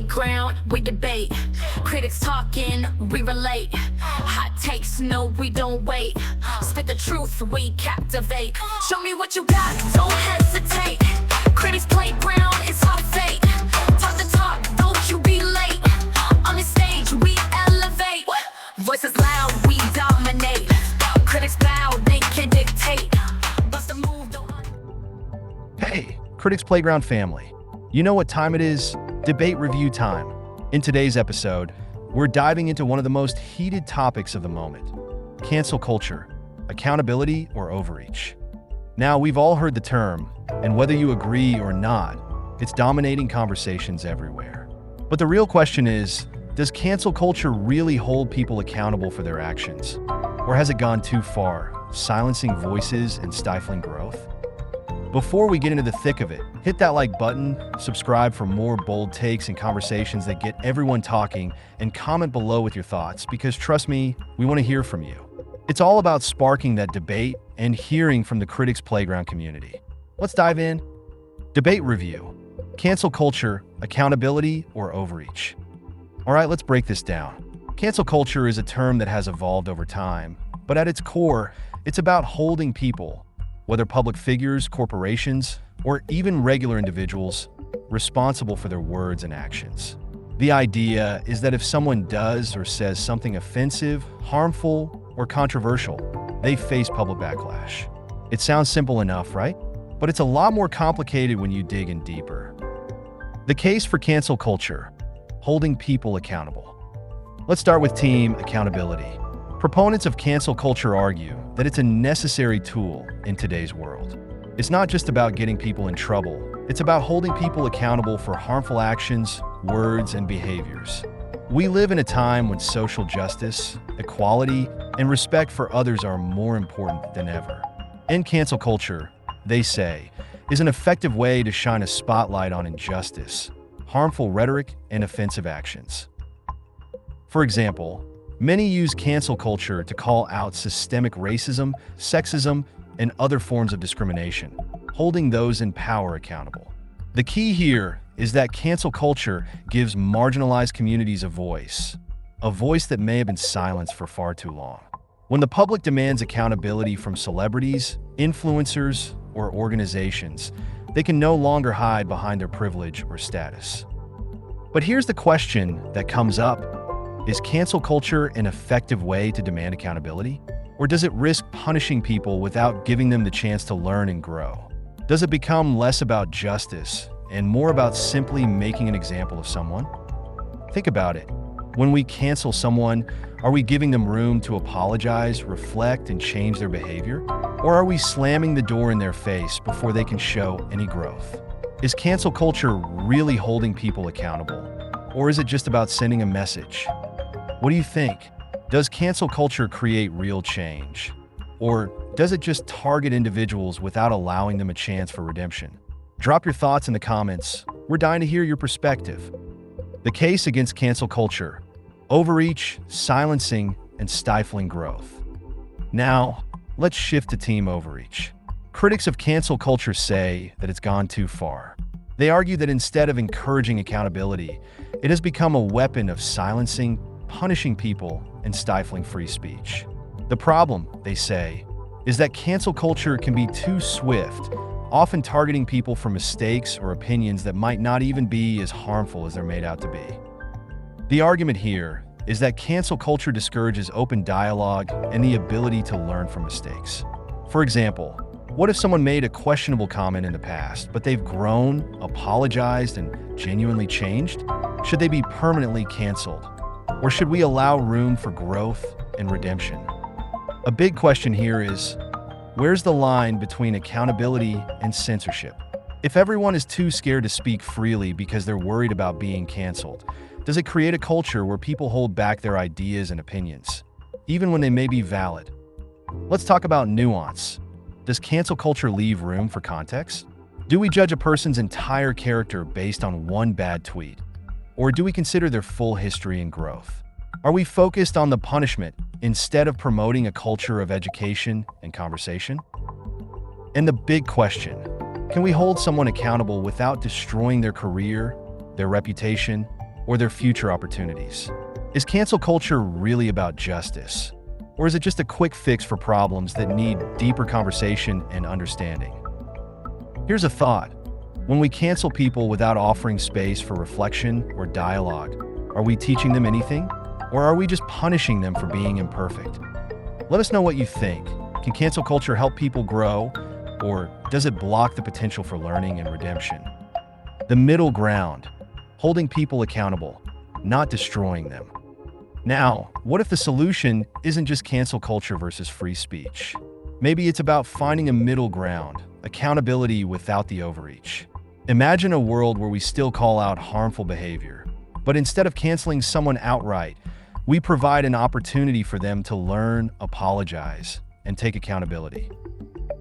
playground, we debate. Critics talking, we relate. Hot takes, no, we don't wait. Spit the truth, we captivate. Show me what you got, don't hesitate. Critics playground, it's our fate. Talk the talk, don't you be late. On the stage, we elevate. Voices loud, we dominate. Critics bow, they can dictate. Bust a move, don't... Hey, Critics Playground family. You know what time it is? Debate review time. In today's episode, we're diving into one of the most heated topics of the moment: cancel culture, accountability or overreach. Now, we've all heard the term, and whether you agree or not, it's dominating conversations everywhere. But the real question is, does cancel culture really hold people accountable for their actions? Or has it gone too far, silencing voices and stifling growth? Before we get into the thick of it, hit that like button, subscribe for more bold takes and conversations that get everyone talking, and comment below with your thoughts, because trust me, we want to hear from you. It's all about sparking that debate and hearing from the Critics Playground community. Let's dive in. Debate review: cancel culture, accountability, or overreach? All right, let's break this down. Cancel culture is a term that has evolved over time, but at its core, it's about holding people, whether public figures, corporations, or even regular individuals, responsible for their words and actions. The idea is that if someone does or says something offensive, harmful, or controversial, they face public backlash. It sounds simple enough, right? But it's a lot more complicated when you dig in deeper. The case for cancel culture: holding people accountable. Let's start with team accountability. Proponents of cancel culture argue that it's a necessary tool in today's world. It's not just about getting people in trouble, it's about holding people accountable for harmful actions, words, and behaviors. We live in a time when social justice, equality, and respect for others are more important than ever. And cancel culture, they say, is an effective way to shine a spotlight on injustice, harmful rhetoric, and offensive actions. For example, many use cancel culture to call out systemic racism, sexism, and other forms of discrimination, holding those in power accountable. The key here is that cancel culture gives marginalized communities a voice that may have been silenced for far too long. When the public demands accountability from celebrities, influencers, or organizations, they can no longer hide behind their privilege or status. But here's the question that comes up: is cancel culture an effective way to demand accountability? Or does it risk punishing people without giving them the chance to learn and grow? Does it become less about justice and more about simply making an example of someone? Think about it. When we cancel someone, are we giving them room to apologize, reflect, and change their behavior? Or are we slamming the door in their face before they can show any growth? Is cancel culture really holding people accountable? Or is it just about sending a message? What do you think? Does cancel culture create real change? Or does it just target individuals without allowing them a chance for redemption? Drop your thoughts in the comments. We're dying to hear your perspective. The case against cancel culture: overreach, silencing, and stifling growth. Now, let's shift to team overreach. Critics of cancel culture say that it's gone too far. They argue that instead of encouraging accountability, it has become a weapon of silencing, punishing people, and stifling free speech. The problem, they say, is that cancel culture can be too swift, often targeting people for mistakes or opinions that might not even be as harmful as they're made out to be. The argument here is that cancel culture discourages open dialogue and the ability to learn from mistakes. For example, what if someone made a questionable comment in the past, but they've grown, apologized, and genuinely changed? Should they be permanently canceled? Or should we allow room for growth and redemption? A big question here is, where's the line between accountability and censorship? If everyone is too scared to speak freely because they're worried about being canceled, does it create a culture where people hold back their ideas and opinions, even when they may be valid? Let's talk about nuance. Does cancel culture leave room for context? Do we judge a person's entire character based on one bad tweet? Or do we consider their full history and growth? Are we focused on the punishment instead of promoting a culture of education and conversation? And the big question, can we hold someone accountable without destroying their career, their reputation, or their future opportunities? Is cancel culture really about justice? Or is it just a quick fix for problems that need deeper conversation and understanding? Here's a thought. When we cancel people without offering space for reflection or dialogue, are we teaching them anything? Or are we just punishing them for being imperfect? Let us know what you think. Can cancel culture help people grow, or does it block the potential for learning and redemption? The middle ground, holding people accountable, not destroying them. Now, what if the solution isn't just cancel culture versus free speech? Maybe it's about finding a middle ground, accountability without the overreach. Imagine a world where we still call out harmful behavior, but instead of canceling someone outright, we provide an opportunity for them to learn, apologize, and take accountability.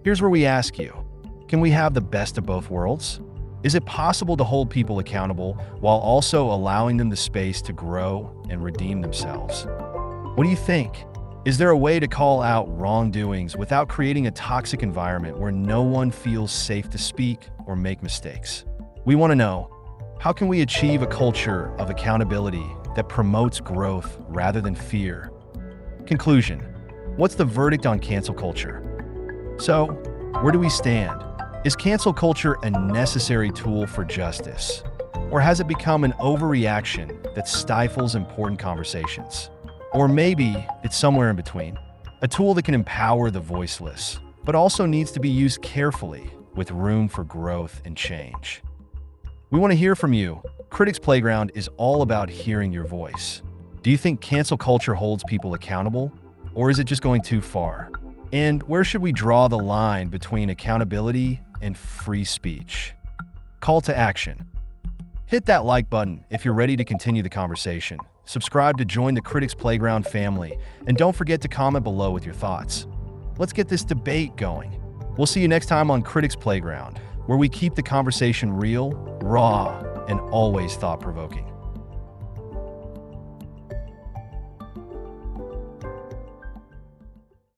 Here's where we ask you, can we have the best of both worlds? Is it possible to hold people accountable while also allowing them the space to grow and redeem themselves? What do you think? Is there a way to call out wrongdoings without creating a toxic environment where no one feels safe to speak or make mistakes? We want to know, how can we achieve a culture of accountability that promotes growth rather than fear? Conclusion: what's the verdict on cancel culture? So, where do we stand? Is cancel culture a necessary tool for justice? Or has it become an overreaction that stifles important conversations? Or maybe it's somewhere in between, a tool that can empower the voiceless, but also needs to be used carefully with room for growth and change. We want to hear from you. Critics Playground is all about hearing your voice. Do you think cancel culture holds people accountable, or is it just going too far? And where should we draw the line between accountability and free speech? Call to action. Hit that like button if you're ready to continue the conversation. Subscribe to join the Critics Playground family, and don't forget to comment below with your thoughts. Let's get this debate going. We'll see you next time on Critics Playground, where we keep the conversation real, raw, and always thought-provoking.